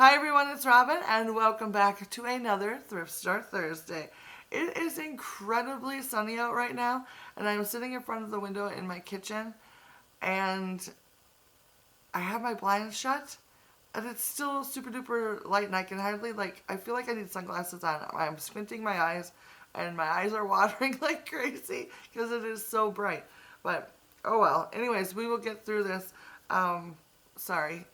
Hi everyone, it's Robin and welcome back to another Thrift Store Thursday. It is incredibly sunny out right now and I'm sitting in front of the window in my kitchen and I have my blinds shut and it's still super duper light and I can hardly I feel like I need sunglasses on. I'm squinting my eyes and my eyes are watering like crazy because it is so bright. But oh well, anyways, we will get through this. Sorry.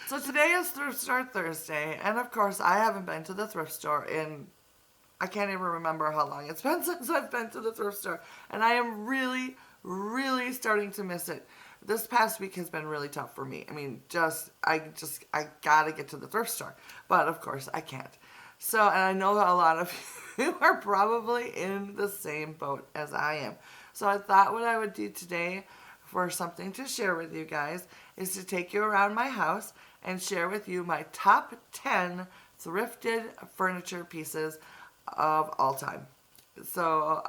So today is Thrift Store Thursday, and of course I haven't been to the thrift store in, I can't even remember how long it's been since I've been to the thrift store, and I am really, really starting to miss it. This past week has been really tough for me. I mean, I gotta get to the thrift store, but of course I can't. So, and I know that a lot of you are probably in the same boat as I am. So I thought what I would do today for something to share with you guys is to take you around my house and share with you my top 10 thrifted furniture pieces of all time. So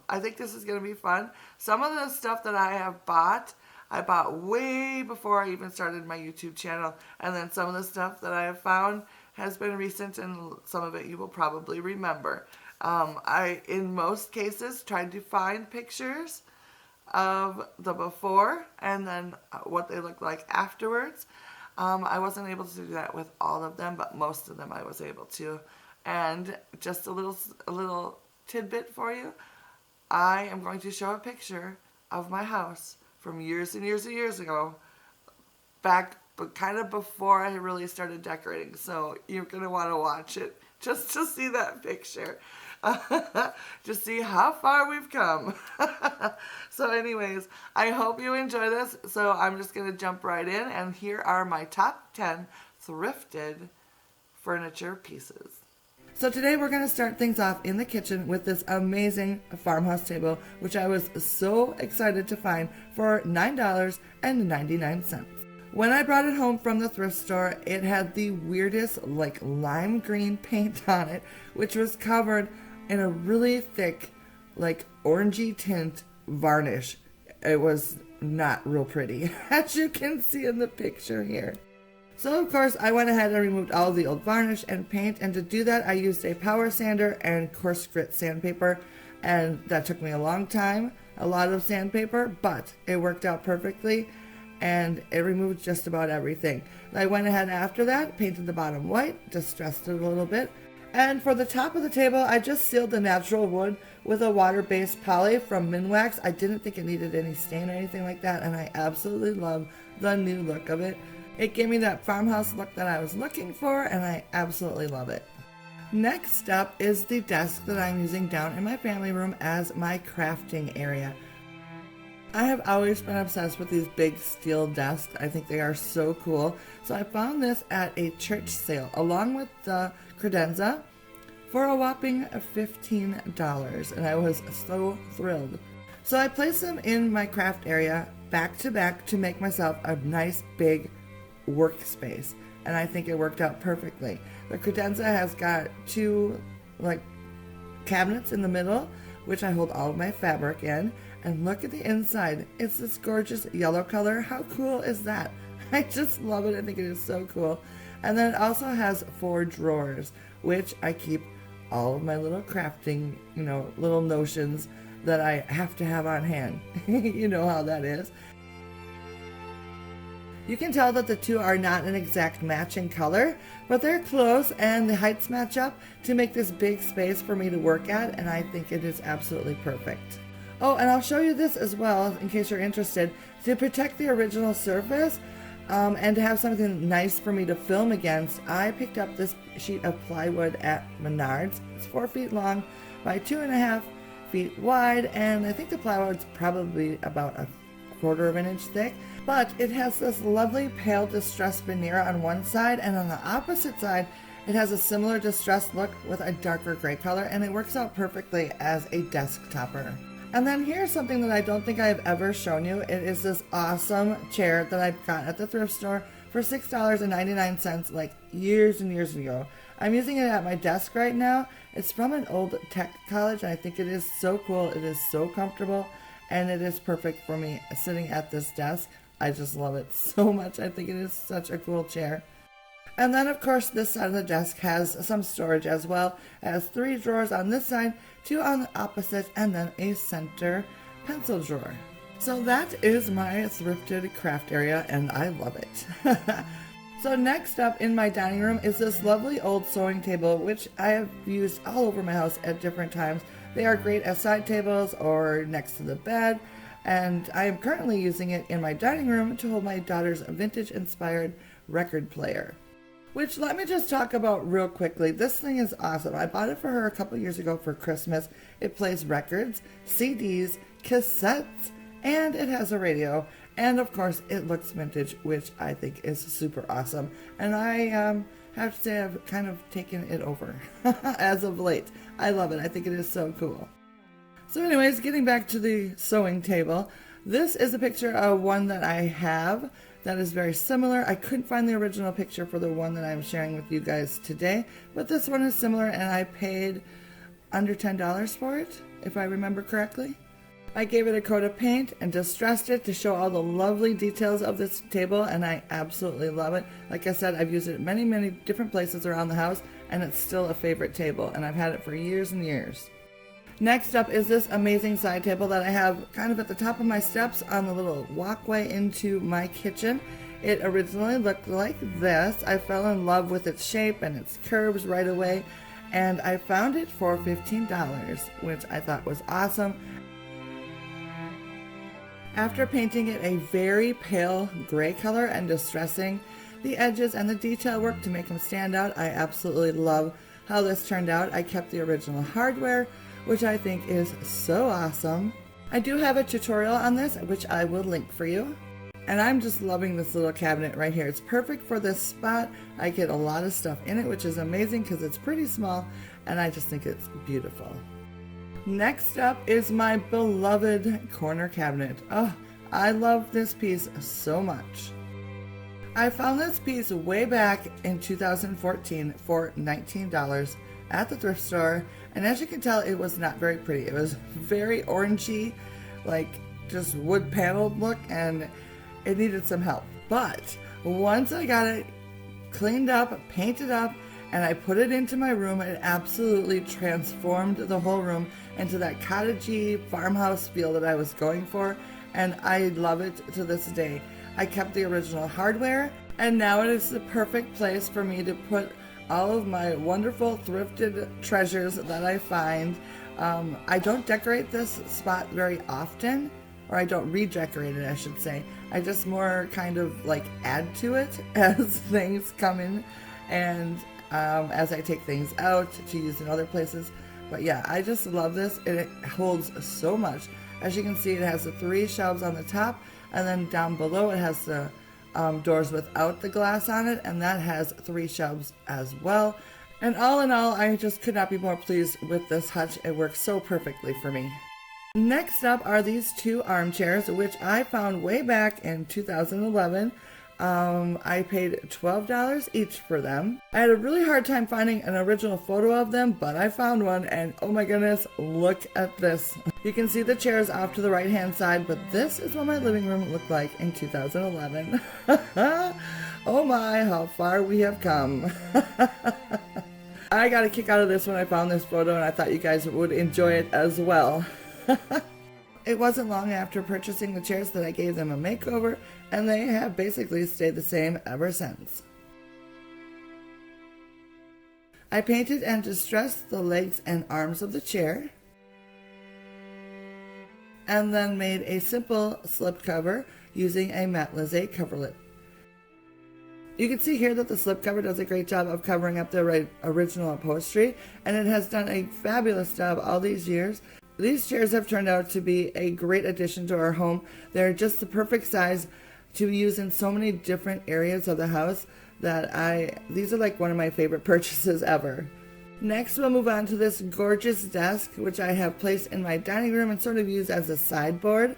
I think this is going to be fun. Some of the stuff that I bought way before I even started my YouTube channel. And then some of the stuff that I have found has been recent and some of it you will probably remember. I, in most cases, tried to find pictures of the before and then what they look like afterwards. I wasn't able to do that with all of them, but most of them I was able to. And just a little tidbit for you. I am going to show a picture of my house from years and years and years ago, back but kind of before I really started decorating. So you're going to want to watch it just to see that picture. To see how far we've come. So anyways, I hope you enjoy this. So I'm just going to jump right in, and here are my top 10 thrifted furniture pieces. So today we're going to start things off in the kitchen with this amazing farmhouse table, which I was so excited to find for $9.99. When I brought it home from the thrift store, it had the weirdest lime green paint on it, which was covered in a really thick orangey tint varnish. It was not real pretty, as you can see in the picture here. So of course I went ahead and removed all the old varnish and paint, and to do that I used a power sander and coarse grit sandpaper, and that took me a long time, a lot of sandpaper, but it worked out perfectly and it removed just about everything. I went ahead after that, painted the bottom white, distressed it a little bit, and for the top of the table I just sealed the natural wood with a water-based poly from Minwax. I didn't think it needed any stain or anything like that, and I absolutely love the new look of it. It gave me that farmhouse look that I was looking for, and I absolutely love it. Next up is the desk that I'm using down in my family room as my crafting area. I have always been obsessed with these big steel desks. I think they are so cool. So I found this at a church sale along with the credenza for a whopping $15, and I was so thrilled. So I placed them in my craft area back to back to make myself a nice big workspace, and I think it worked out perfectly. The credenza has got two cabinets in the middle, which I hold all of my fabric in, and look at the inside. It's this gorgeous yellow color. How cool is that? I just love it. I think it is so cool. And then it also has 4 drawers, which I keep all of my little crafting, little notions that I have to have on hand. You know how that is. You can tell that the two are not an exact match in color, but they're close and the heights match up to make this big space for me to work at, and I think it is absolutely perfect. Oh, and I'll show you this as well in case you're interested. To protect the original surface and to have something nice for me to film against, I picked up this sheet of plywood at Menards. It's 4 feet long by 2.5 feet wide, and I think the plywood's probably about a 1/4 of an inch thick. But it has this lovely pale distressed veneer on one side, and on the opposite side it has a similar distressed look with a darker gray color, and it works out perfectly as a desk topper. And then here's something that I don't think I've ever shown you. It is this awesome chair that I got at the thrift store for $6.99 years and years ago. I'm using it at my desk right now. It's from an old tech college, and I think it is so cool. It is so comfortable, and it is perfect for me sitting at this desk. I just love it so much. I think it is such a cool chair. And then of course this side of the desk has some storage as well. It has 3 drawers on this side, 2 on the opposite, and then a center pencil drawer. So that is my thrifted craft area, and I love it. So next up in my dining room is this lovely old sewing table, which I have used all over my house at different times. They are great as side tables or next to the bed, and I am currently using it in my dining room to hold my daughter's vintage-inspired record player. Which, let me just talk about real quickly. This thing is awesome. I bought it for her a couple years ago for Christmas. It plays records, CDs, cassettes, and it has a radio. And of course, it looks vintage, which I think is super awesome. And I have to say I've kind of taken it over as of late. I love it. I think it is so cool. So anyways, getting back to the sewing table, this is a picture of one that I have that is very similar. I couldn't find the original picture for the one that I'm sharing with you guys today, but this one is similar, and I paid under $10 for it, if I remember correctly. I gave it a coat of paint and distressed it to show all the lovely details of this table, and I absolutely love it. Like I said, I've used it many, many different places around the house, and it's still a favorite table, and I've had it for years and years. Next up is this amazing side table that I have kind of at the top of my steps on the little walkway into my kitchen. It originally looked like this. I fell in love with its shape and its curves right away, and I found it for $15, which I thought was awesome. After painting it a very pale gray color and distressing the edges and the detail work to make them stand out, I absolutely love how this turned out. I kept the original hardware, which I think is so awesome. I do have a tutorial on this, which I will link for you. And I'm just loving this little cabinet right here. It's perfect for this spot. I get a lot of stuff in it, which is amazing because it's pretty small, and I just think it's beautiful. Next up is my beloved corner cabinet. Oh, I love this piece so much. I found this piece way back in 2014 for $19 at the thrift store, and as you can tell, it was not very pretty. It was very orangey, like just wood paneled look, and it needed some help. But once I got it cleaned up, painted up, and I put it into my room, it absolutely transformed the whole room into that cottagey farmhouse feel that I was going for, and I love it to this day. I kept the original hardware, and now it is the perfect place for me to put all of my wonderful thrifted treasures that I find. I don't decorate this spot very often, or I don't redecorate it, I should say. I just more kind of like add to it as things come in, and as I take things out to use in other places. But yeah, I just love this. It holds so much. As you can see, it has the 3 shelves on the top, and then down below it has the doors without the glass on it, and that has 3 shelves as well. And all in all, I just could not be more pleased with this hutch. It works so perfectly for me. Next up are these 2 armchairs, which I found way back in 2011. I paid $12 each for them. I had a really hard time finding an original photo of them, but I found one, and oh my goodness, look at this. You can see the chairs off to the right hand side, but this is what my living room looked like in 2011. Oh my, how far we have come. I got a kick out of this when I found this photo, and I thought you guys would enjoy it as well. It wasn't long after purchasing the chairs that I gave them a makeover, and they have basically stayed the same ever since. I painted and distressed the legs and arms of the chair, and then made a simple slipcover using a matte lizette coverlet. You can see here that the slipcover does a great job of covering up the original upholstery, and it has done a fabulous job all these years. These chairs have turned out to be a great addition to our home. They're just the perfect size to use in so many different areas of the house that these are like one of my favorite purchases ever. Next, we'll move on to this gorgeous desk, which I have placed in my dining room and sort of used as a sideboard.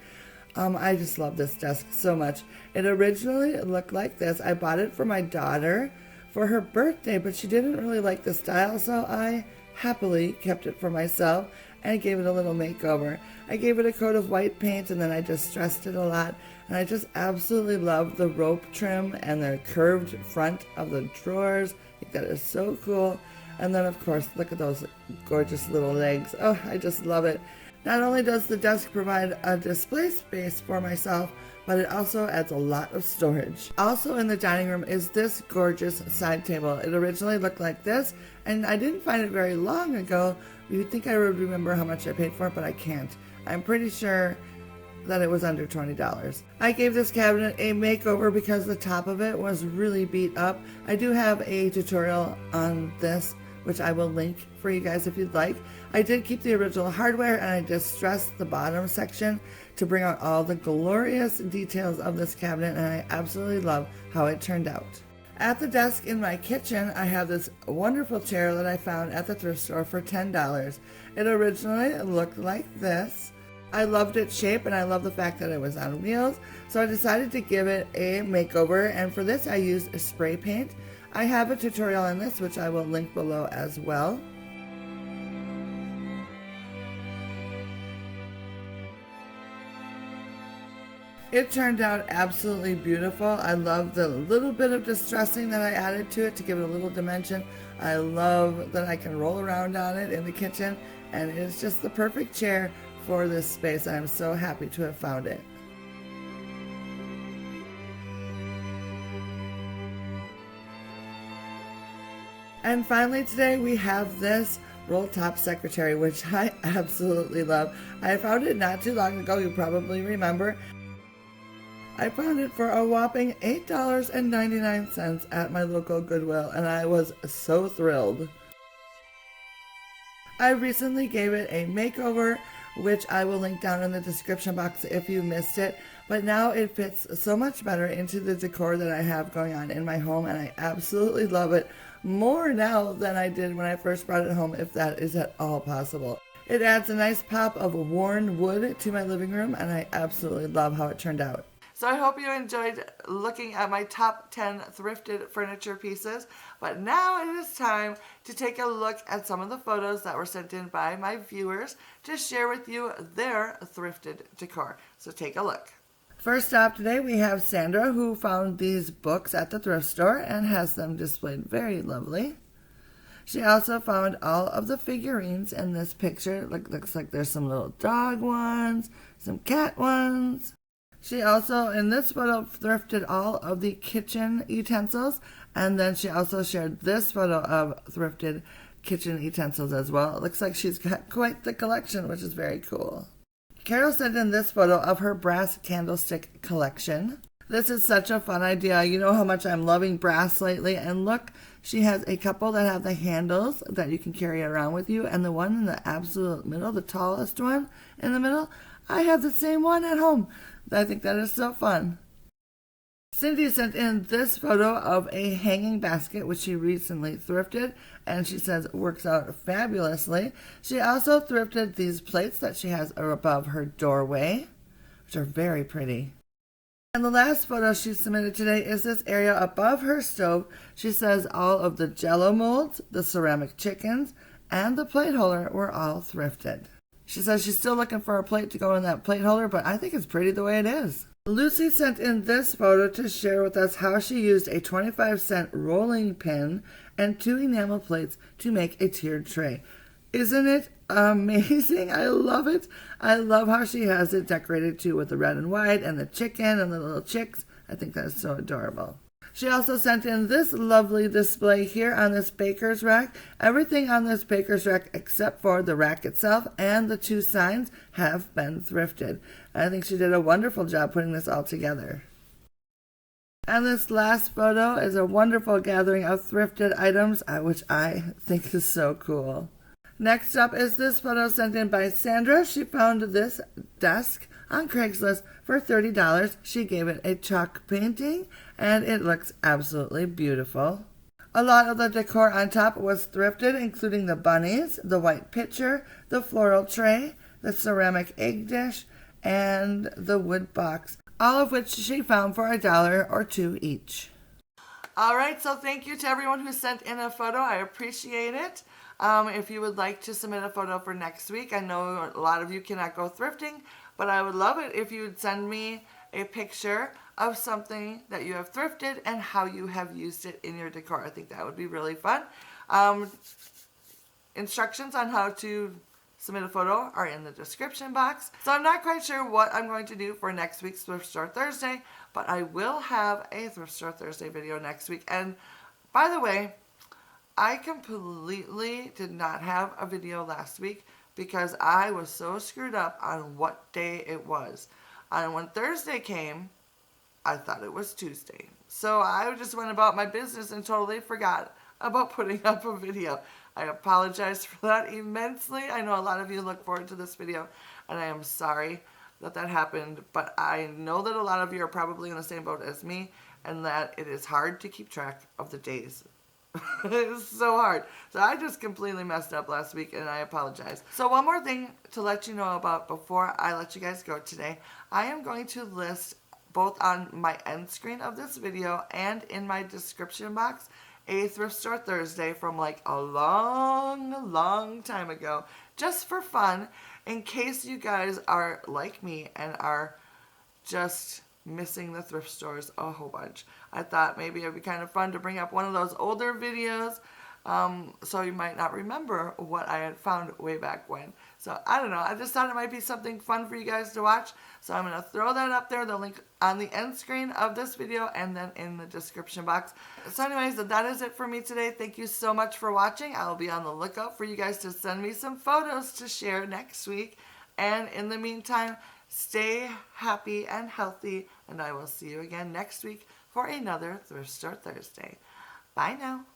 I just love this desk so much. It originally looked like this. I bought it for my daughter for her birthday, but she didn't really like the style, so I happily kept it for myself and gave it a little makeover. I gave it a coat of white paint, and then I distressed it a lot, And I just absolutely love the rope trim and the curved front of the drawers. I think that is so cool. And then of course, look at those gorgeous little legs. Oh, I just love it. Not only does the desk provide a display space for myself, but it also adds a lot of storage. Also in the dining room is this gorgeous side table. It originally looked like this, and I didn't find it very long ago. You'd think I would remember how much I paid for it, but I can't. I'm pretty sure that it was under $20. I gave this cabinet a makeover because the top of it was really beat up. I do have a tutorial on this, which I will link for you guys if you'd like. I did keep the original hardware, and I distressed the bottom section to bring out all the glorious details of this cabinet, and I absolutely love how it turned out. At the desk in my kitchen, I have this wonderful chair that I found at the thrift store for $10. It originally looked like this. I loved its shape, and I love the fact that it was on wheels, so I decided to give it a makeover, and for this I used spray paint. I have a tutorial on this, which I will link below as well. It turned out absolutely beautiful. I love the little bit of distressing that I added to it to give it a little dimension. I love that I can roll around on it in the kitchen, and it's just the perfect chair for this space. I'm so happy to have found it. And finally today we have this roll top secretary, which I absolutely love. I found it not too long ago, you probably remember. I found it for a whopping $8.99 at my local Goodwill, and I was so thrilled. I recently gave it a makeover, which I will link down in the description box if you missed it, but now it fits so much better into the decor that I have going on in my home, and I absolutely love it more now than I did when I first brought it home, if that is at all possible. It adds a nice pop of worn wood to my living room, and I absolutely love how it turned out. So I hope you enjoyed looking at my top 10 thrifted furniture pieces, but now it is time to take a look at some of the photos that were sent in by my viewers to share with you their thrifted decor. So take a look. First off today we have Sandra, who found these books at the thrift store and has them displayed very lovely. She also found all of the figurines in this picture. Looks like there's some little dog ones, some cat ones. She also, in this photo, thrifted all of the kitchen utensils, and then she also shared this photo of thrifted kitchen utensils as well. It looks like she's got quite the collection, which is very cool. Carol sent in this photo of her brass candlestick collection. This is such a fun idea. You know how much I'm loving brass lately, and look, she has a couple that have the handles that you can carry around with you, and the one in the absolute middle, the tallest one in the middle, I have the same one at home. I think that is so fun. Cindy sent in this photo of a hanging basket, which she recently thrifted, and she says it works out fabulously. She also thrifted these plates that she has above her doorway, which are very pretty. And the last photo she submitted today is this area above her stove. She says all of the Jell-O molds, the ceramic chickens, and the plate holder were all thrifted. She says she's still looking for a plate to go in that plate holder, but I think it's pretty the way it is. Lucy sent in this photo to share with us how she used a 25-cent rolling pin and 2 enamel plates to make a tiered tray. Isn't it amazing? I love it. I love how she has it decorated too with the red and white and the chicken and the little chicks. I think that's so adorable. She also sent in this lovely display here on this baker's rack. Everything on this baker's rack except for the rack itself and the 2 signs have been thrifted. I think she did a wonderful job putting this all together. And this last photo is a wonderful gathering of thrifted items, which I think is so cool. Next up is this photo sent in by Sandra. She found this desk on Craigslist for $30. She gave it a chalk painting, and it looks absolutely beautiful. A lot of the decor on top was thrifted, including the bunnies, the white pitcher, the floral tray, the ceramic egg dish, and the wood box, all of which she found for $1 or $2 each. All right, so thank you to everyone who sent in a photo. I appreciate it. If you would like to submit a photo for next week, I know a lot of you cannot go thrifting, but I would love it if you'd send me a picture of something that you have thrifted and how you have used it in your decor. I think that would be really fun. Instructions on how to submit a photo are in the description box. So I'm not quite sure what I'm going to do for next week's Thrift Store Thursday, but I will have a Thrift Store Thursday video next week. And by the way, I completely did not have a video last week because I was so screwed up on what day it was. And when Thursday came, I thought it was Tuesday. So I just went about my business and totally forgot about putting up a video. I apologize for that immensely. I know a lot of you look forward to this video, and I am sorry that that happened, but I know that a lot of you are probably in the same boat as me, and that it is hard to keep track of the days. It's so hard. So I just completely messed up last week, and I apologize. So one more thing to let you know about before I let you guys go today. I am going to list both on my end screen of this video and in my description box a Thrift Store Thursday from like a long time ago, just for fun, in case you guys are like me and are just missing the thrift stores a whole bunch. I thought maybe it'd be kind of fun to bring up one of those older videos, so you might not remember what I had found way back when. So I don't know, I just thought it might be something fun for you guys to watch. So I'm going to throw that up there, the link on the end screen of this video and then in the description box. So anyways, that is it for me today. Thank you so much for watching. I will be on the lookout for you guys to send me some photos to share next week. And in the meantime, stay happy and healthy, and I will see you again next week for another Thrift Store Thursday. Bye now.